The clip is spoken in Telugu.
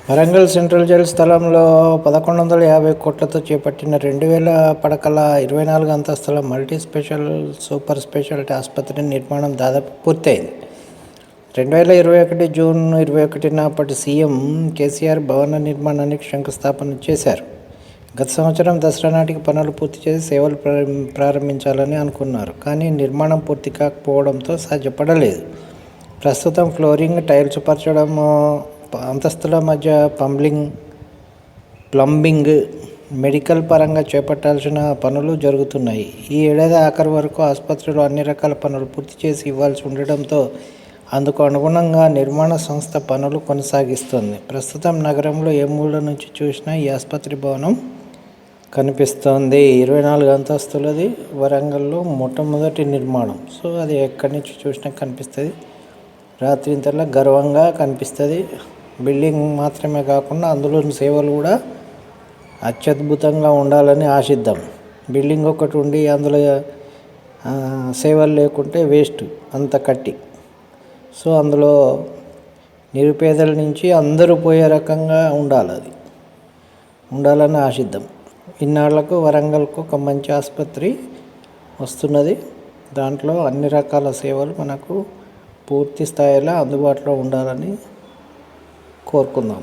వరంగల్ సెంట్రల్ జైలు స్థలంలో 1150 కోట్లతో చేపట్టిన 2000 పడకల 24 అంతస్తుల మల్టీ స్పెషల్ సూపర్ స్పెషాలిటీ ఆసుపత్రి నిర్మాణం దాదాపు పూర్తయింది. 2021 జూన్ 21న అప్పటి సీఎం కేసీఆర్ భవన నిర్మాణానికి శంకుస్థాపన చేశారు. గత సంవత్సరం దసరా నాటికి పనులు పూర్తి చేసి సేవలు ప్రారంభించాలని అనుకున్నారు. కానీ నిర్మాణం పూర్తి కాకపోవడంతో సాధ్యపడలేదు. ప్రస్తుతం ఫ్లోరింగ్, టైల్స్ పరచడం, అంతస్తుల మధ్య ప్లంబింగ్, మెడికల్ పరంగా చేపట్టాల్సిన పనులు జరుగుతున్నాయి. ఈ ఏడాది ఆఖరు వరకు ఆసుపత్రిలో అన్ని రకాల పనులు పూర్తి చేసి ఇవ్వాల్సి ఉండడంతో అందుకు అనుగుణంగా నిర్మాణ సంస్థ పనులు కొనసాగిస్తోంది. ప్రస్తుతం నగరంలో ఏ మూల నుంచి చూసినా ఈ ఆసుపత్రి భవనం కనిపిస్తోంది. 24 అంతస్తులది. వరంగల్లో మొట్టమొదటి నిర్మాణం. సో అది ఎక్కడి నుంచి చూసినా కనిపిస్తుంది. రాత్రింతలా గర్వంగా కనిపిస్తుంది. బిల్డింగ్ మాత్రమే కాకుండా అందులోని సేవలు కూడా అత్యద్భుతంగా ఉండాలని ఆశిద్దాం. బిల్డింగ్ ఒకటి ఉండి అందులో సేవలు లేకుంటే వేస్ట్ అంత కట్టి. సో అందులో నిరుపేదల నుంచి అందరూ పోయే రకంగా ఉండాలని ఆశిద్దాం. ఇన్నాళ్లకు వరంగల్కు ఒక మంచి ఆసుపత్రి వస్తున్నది. దాంట్లో అన్ని రకాల సేవలు మనకు పూర్తి స్థాయిలో అందుబాటులో ఉండాలని కోరుకుందాం.